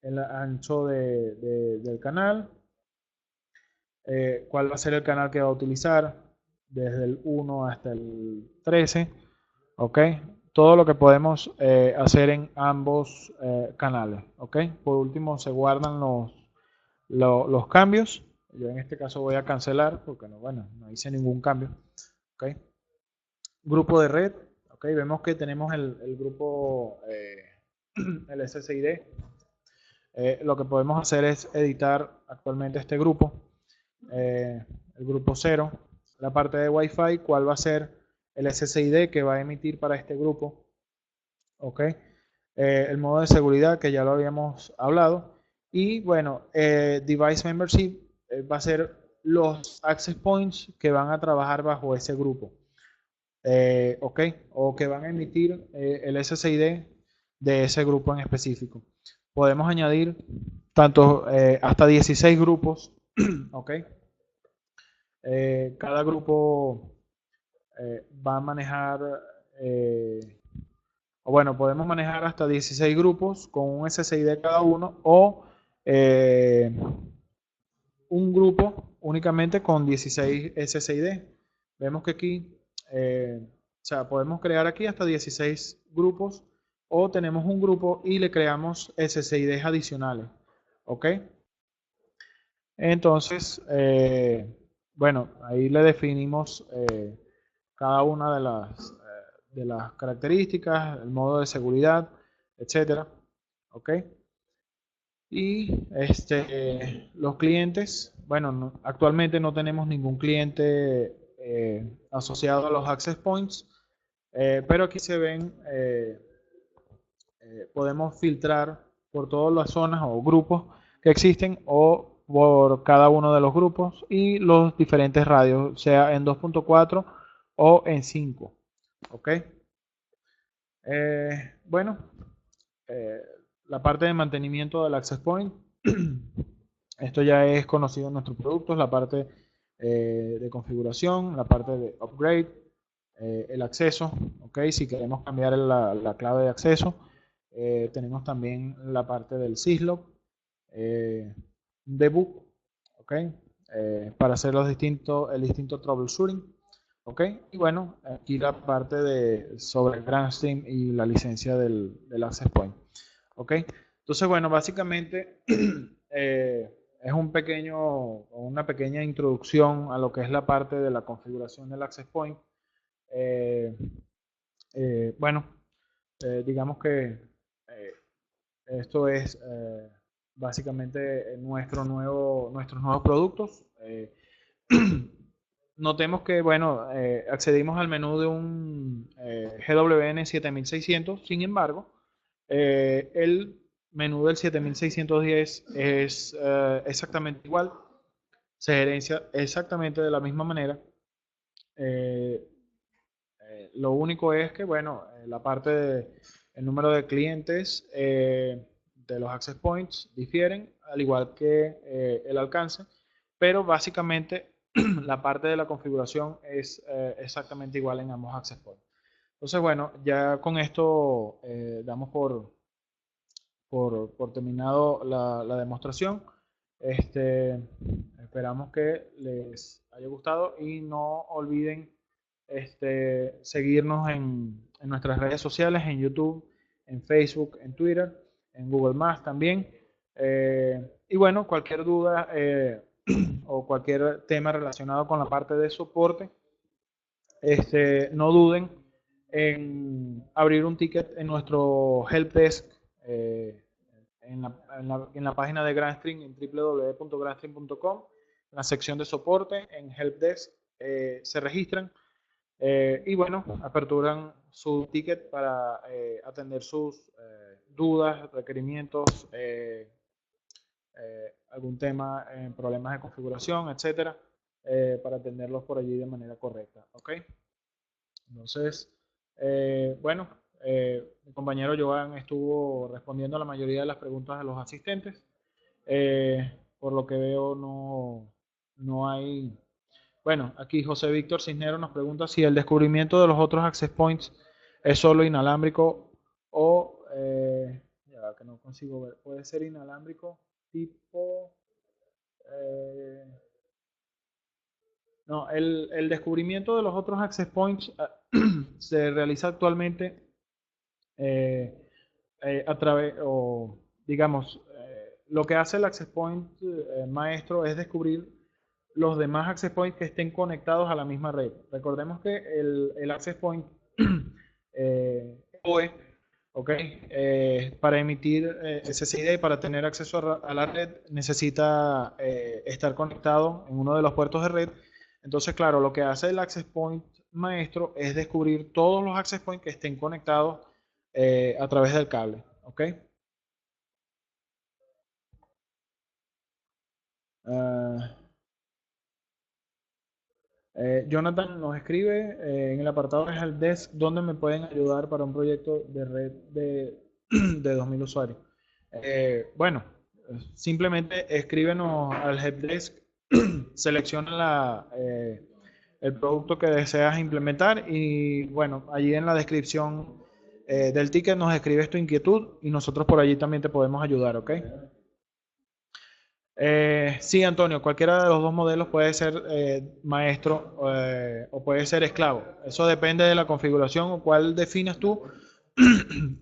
el ancho del canal, cuál va a ser el canal que va a utilizar, desde el 1 hasta el 13, ¿ok? Todo lo que podemos hacer en ambos canales, ¿ok? Por último, se guardan los cambios. Yo en este caso voy a cancelar porque no, bueno, no hice ningún cambio, ¿ok? Grupo de red, ¿ok? Vemos que tenemos el grupo, el SSID. Lo que podemos hacer es editar actualmente este grupo, el grupo 0, la parte de Wi-Fi, cuál va a ser el SSID que va a emitir para este grupo, ¿ok? El modo de seguridad que ya lo habíamos hablado y bueno, Device Membership va a ser los access points que van a trabajar bajo ese grupo, ¿ok? O que van a emitir el SSID de ese grupo en específico. Podemos añadir tanto hasta 16 grupos, ¿ok? Cada grupo va a manejar, o bueno, podemos manejar hasta 16 grupos con un SSID cada uno o un grupo únicamente con 16 SSID. Vemos que aquí, o sea, podemos crear aquí hasta 16 grupos o tenemos un grupo y le creamos SSIDs adicionales, ¿ok? Entonces, bueno, ahí le definimos cada una de las características, el modo de seguridad, etcétera, ¿ok? Y los clientes, bueno, actualmente no tenemos ningún cliente asociado a los access points, pero aquí se ven, podemos filtrar por todas las zonas o grupos que existen o por cada uno de los grupos y los diferentes radios, sea en 2.4 o en 5. ¿Ok? Bueno, eh, la parte de mantenimiento del access point. Esto ya es conocido en nuestros productos, la parte de configuración, la parte de upgrade, el acceso, ¿ok? Si queremos cambiar la clave de acceso, tenemos también la parte del syslog, debug, ¿ok? Para hacer el distinto troubleshooting. ¿Ok? Y bueno, aquí la parte de sobre GrandStream y la licencia del Access Point. ¿Ok? Entonces, bueno, básicamente es una pequeña introducción a lo que es la parte de la configuración del Access Point. Eh, bueno, digamos que eh, esto es básicamente nuestros nuevos productos. Notemos que, bueno, accedimos al menú de un GWN 7600, sin embargo, el menú del 7610 es exactamente igual, se gerencia exactamente de la misma manera. Eh, lo único es que, bueno, la parte del número de clientes de los access points difieren, al igual que el alcance, pero básicamente la parte de la configuración es exactamente igual en ambos access points. Entonces, bueno, ya con esto damos por terminado la demostración. Este, esperamos que les haya gustado y no olviden seguirnos en nuestras redes sociales, en YouTube, en Facebook, en Twitter, en Google Más también. Y bueno, cualquier duda o cualquier tema relacionado con la parte de soporte, no duden en abrir un ticket en nuestro helpdesk eh, en la página de GrandStream en www.grandstream.com, en la sección de soporte, en helpdesk, se registran y bueno, aperturan su ticket para atender sus dudas, requerimientos, algún tema en problemas de configuración, etcétera, para atenderlos por allí de manera correcta. ¿Ok? Entonces, bueno, mi compañero Joan estuvo respondiendo a la mayoría de las preguntas de los asistentes. Por lo que veo, no hay. Bueno, aquí José Víctor Cisnero nos pregunta si el descubrimiento de los otros access points es solo inalámbrico o, ya que no consigo ver, puede ser inalámbrico tipo, eh, no, el descubrimiento de los otros access points se realiza actualmente eh, a través, o digamos, lo que hace el access point maestro es descubrir los demás access points que estén conectados a la misma red. Recordemos que el access point PoE, ¿ok? Para emitir SSID y para tener acceso a la red necesita estar conectado en uno de los puertos de red. Entonces, claro, lo que hace el access point maestro es descubrir todos los access points que estén conectados a través del cable, ¿ok? Ah, Jonathan nos escribe en el apartado de Helpdesk donde me pueden ayudar para un proyecto de red de 2000 usuarios. Bueno, simplemente escríbenos al Helpdesk, selecciona el producto que deseas implementar y bueno, allí en la descripción del ticket nos escribes tu inquietud y nosotros por allí también te podemos ayudar, ¿ok? Sí, Antonio, cualquiera de los dos modelos puede ser maestro o puede ser esclavo. Eso depende de la configuración o cuál definas tú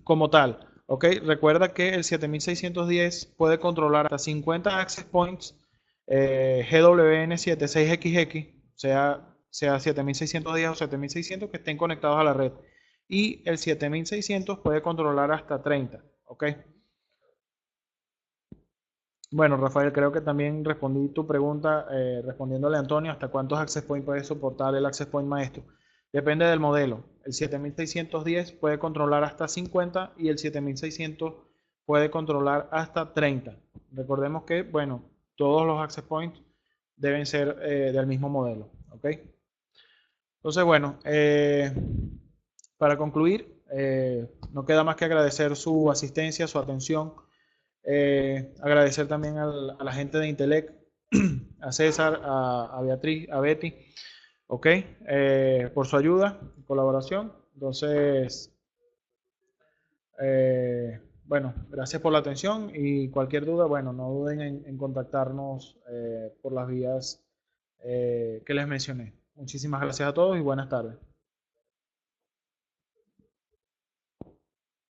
como tal. ¿Ok? Recuerda que el 7610 puede controlar hasta 50 access points GWN 76XX, sea 7610 o 7600 que estén conectados a la red. Y el 7600 puede controlar hasta 30. ¿Ok? Bueno, Rafael, creo que también respondí tu pregunta respondiéndole a Antonio hasta cuántos access point puede soportar el access point maestro. Depende del modelo. El 7610 puede controlar hasta 50 y el 7600 puede controlar hasta 30. Recordemos que, bueno, todos los access points deben ser del mismo modelo. ¿Ok? Entonces, bueno, para concluir, no queda más que agradecer su asistencia, su atención. Agradecer también a la gente de Intelec, a César, a Beatriz, a Betty, ok, por su ayuda y colaboración. Entonces, bueno, gracias por la atención y cualquier duda, bueno, no duden en contactarnos por las vías que les mencioné. Muchísimas gracias a todos y buenas tardes.